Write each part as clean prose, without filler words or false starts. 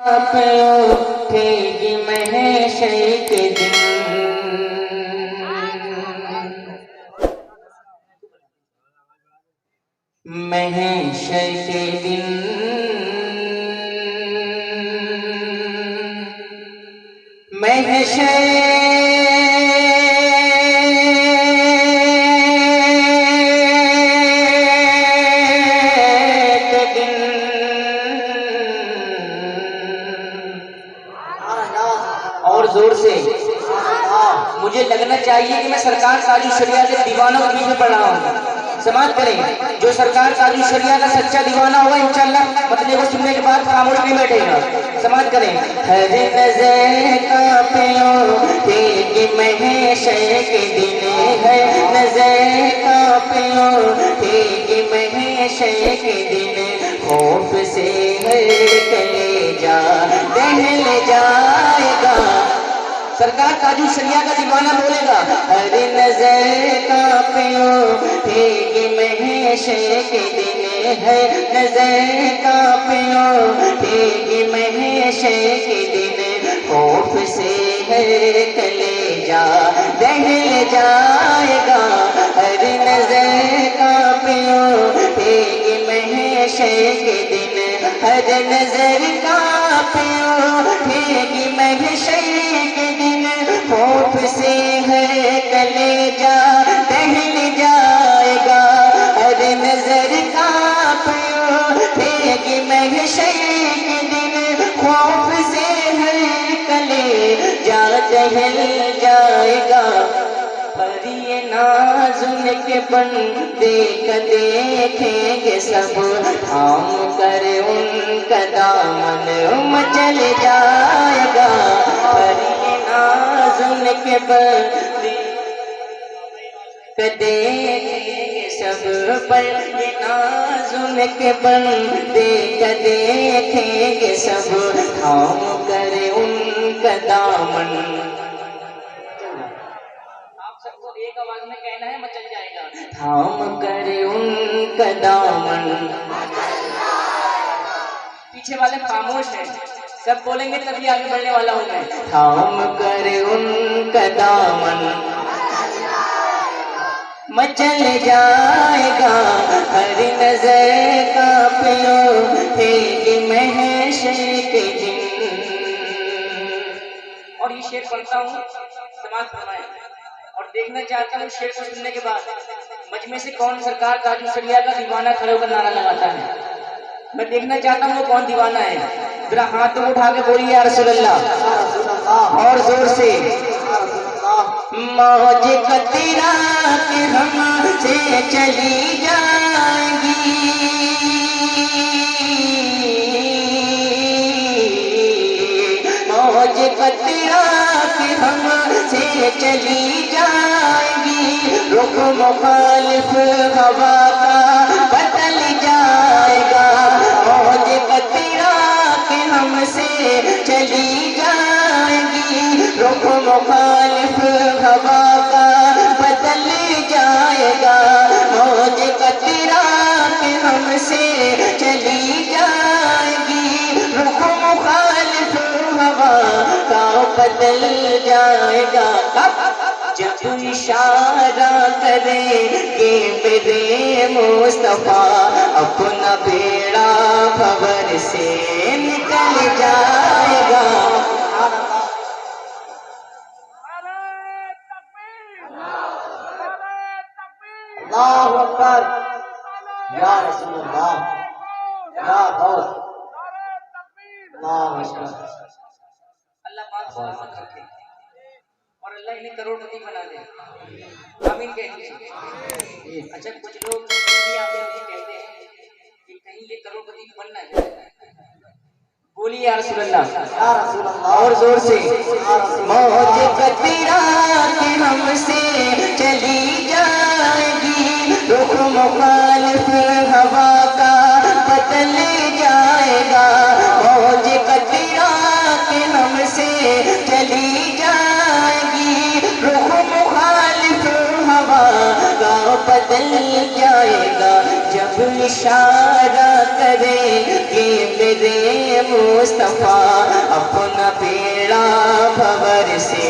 आप उठेगी महशर के दिन, महशर के दिन, महशर के दिन। और जोर से मुझे लगना चाहिए कि मैं सरकार काजू शरिया के दीवानों के बीच में पढ़ रहा हूँ। समाज करें, जो सरकार काजू शरिया का सच्चा दीवाना होगा इंशाल्लाह मतलब को सुनने के बाद खामोश नहीं बैठेगा। समाज करें, हर नजर का पियो तेरी महशर के दिन, है नजर का पियो तेरी महशर के दिन, खौफ से हर कलेजा दहल जाएगा। सरकार काजू शरिया का दीवाना बोलेगा, हर नजर का पियो तेरी महशर के दिन, है नजर का पियो तेरी महशर के दिन, खौफ से हर कलेजा दहल जाएगा। हर नजर का पियो तेरी महशर के दिन, हर नजर का पियो तेरी महशर के दिन, खौफ से हर कलेजा दहल जाएगा। हर नजर का पियो तेरी महशर के दिन, खौफ से हर कलेजा दहल जाएगा। पर ये नाज़ुन के बंदे का देखेंगे सब, थाम कर उनका दामन मचल जाएगा। पर ये नाज़ुन के बंदे का देखेंगे सब, पर ये नाज़ुन के बंदे का देखेंगे सब, थाम कर उनका दामन। एक आवाज में कहना है मचल जाएगा, थाम कर उनका दामन। पीछे वाले खामोश हैं, सब बोलेंगे तभी आगे बढ़ने वाला हूं मैं। थाम कर उनका दामन मचल जाएगा। हर नजर का पियो तेरी महशर के दिन। और ये शेर पढ़ता हूँ, समाज फरमाए, और देखना चाहता हूँ शेर को सुनने के बाद मजमे से कौन सरकार काजू शरिया का दीवाना खड़े होकर नारा लगाता है। मैं देखना चाहता हूँ वो कौन दीवाना है। जरा हाथ उठा के बोलिए या रसूल अल्लाह, और जोर से। मौज कतरा के हमसे चली जाएंगी, मौज कतरा के हमसे चली जाएंगी, रुख मुखालिफ हवा का बदल जाएगा। मौज कतरा के हमसे चली जाएंगी, रुख मुखालिफ हवा का बदल जाएगा। मौज कतरा के हमसे चली जाएगी, रुख मुखालिफ हवा का बदल जाएगा। जब इशारा करेंगे मेरे मुस्तफा, अपना बेड़ा खबर से निकल जाएगा। अल्लाहु अकबर, या रसूल अल्लाह, या गौस, अल्लाह अकबर। अल्लाह पाक सलामत रखे और अल्लाह इन्हें करोड़पति बना दे। आमीन कहिए। अच्छा, कुछ लोग कहते हैं कि कहीं ये करोड़पति बन ना जाए। बोलिए या रसूल अल्लाह, और जोर से। मौज कतरा के हमसे चली जाएगी, रुख मुखालिफ हवा का बदल जाएगा। मौज कतरा के हमसे चली जाएगी, रुख मुखालिफ हवा का बदल जाएगा। जब इशारा करे कि मेरे मुस्तफा अपना बेड़ा भंवर से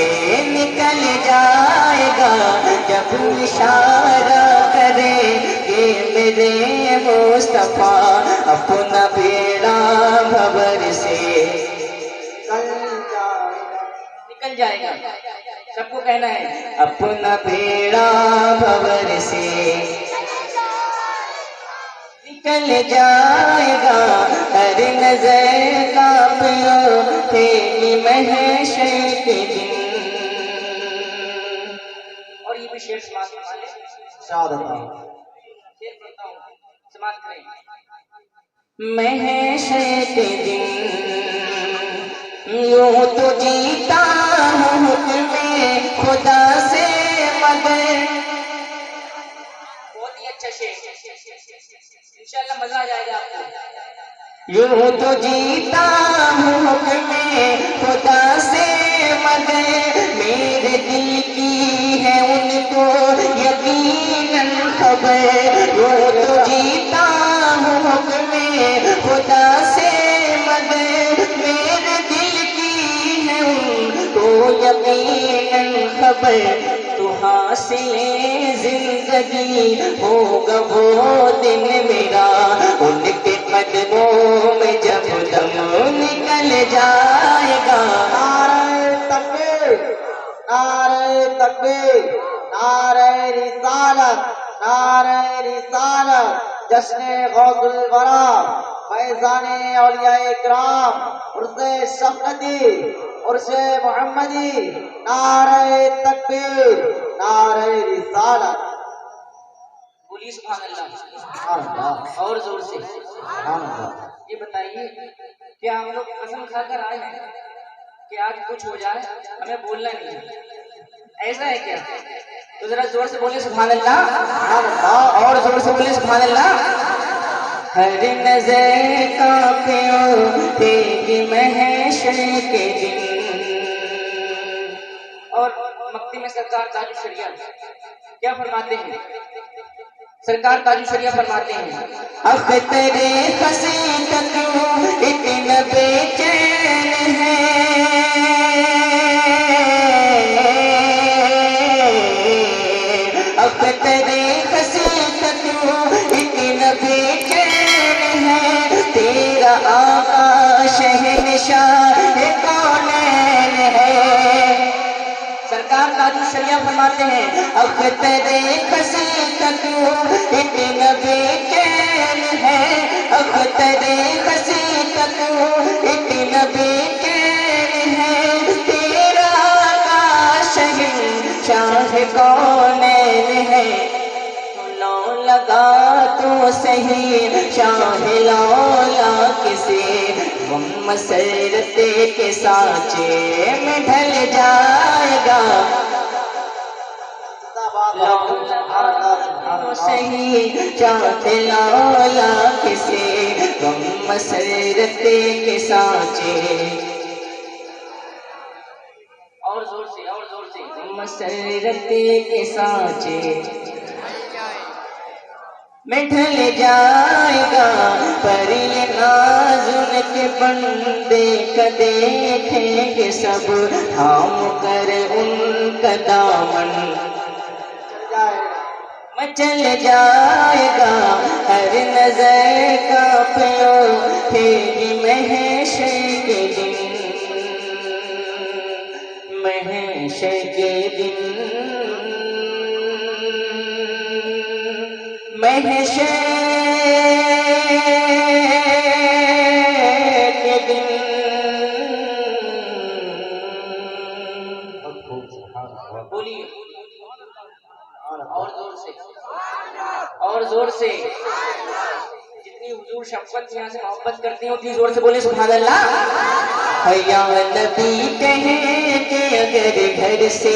निकल जाएगा। जब इशारा करे कि मेरे मुस्तफा अपना बेड़ा भंवर से निकल जाएगा। सबको कहना है अपना बेड़ा भंवर से निकल जाएगा। हर नजर का तेरी महशर के दिन। और ये भी शेर समाप्त महशर के दिन यूं तो जीता हूँ हुक्म खुदा से मगर। बहुत ही अच्छा शेर, इंशाल्लाह मजा आ जाएगा आपको। यूं तो जीता हूँ हुक्म खुदा से मगर मेरे दिल की है उनको यकीनन खबर। यूं तो जीता हूँ हुक्म खुदा से मगर मेरे दिल की है उनको यकीनन खबर। तो हासिले जिंदगी होगा वो दिन मेरा उनके कदमों में जब दम निकल जाएगा। नारे तकबीर, नारे तकबीर, नारे रिसालत, नारे रिसालत। जश्न गौसुल वरा, फैज़ाने औलियाए किराम, उर्से शफ़क़ती, उर्से मोहम्मदी। नारे तकबीर, नारे रिसालत। बोलिए सुभान अल्लाह और जोर से। ये बताइए क्या हम लोग कसम खाकर आए हैं कि आज कुछ हो जाए हमें बोलना नहीं है, ऐसा है क्या? तो जरा जोर से बोलिए सुभान अल्लाह और जोर से बोलिए सुभान अल्लाह। हर नजर कांपे तेरी महशर के दिन। और मक्ती में सरकार ताजुल शरिया क्या फरमाते हैं? सरकार ताजुल शरिया फरमाते हैं अख्तरे खसीदत इतना बेचैन है। अख्तरे खसीदत इतना बेचैन है। तेरा आका शहंशाह कौनैन है। सरकार ताजुल शरिया फरमाते हैं अख्तरे खसीदत इतना बेचैन है। अख्तरे खसीदत इतना बेचैन है। तेरा आका शहंशाह कौनैन है। लो लगा तो सही शाह लौला किसे मसरते के सांचे में ढल जाएगा। सही चाहते लौला किसे मसरते के सांचे। और जोर से मसरते के सांचे में ढल जाएगा। पर ये नाज़ुन के बंदे का देखेंगे सब थाम कर उनका दामन मचल जाएगा। हर नजर का प्यो तेरी महशर के दिन। महशर के दिन महशर के दिन। बोलिए और जोर से जितनी हुजूर शफ़क़त यहाँ से मोहब्बत करती हैं उतनी जोर से बोले सुभान अल्लाह। या नबी कहे कि अगर घर से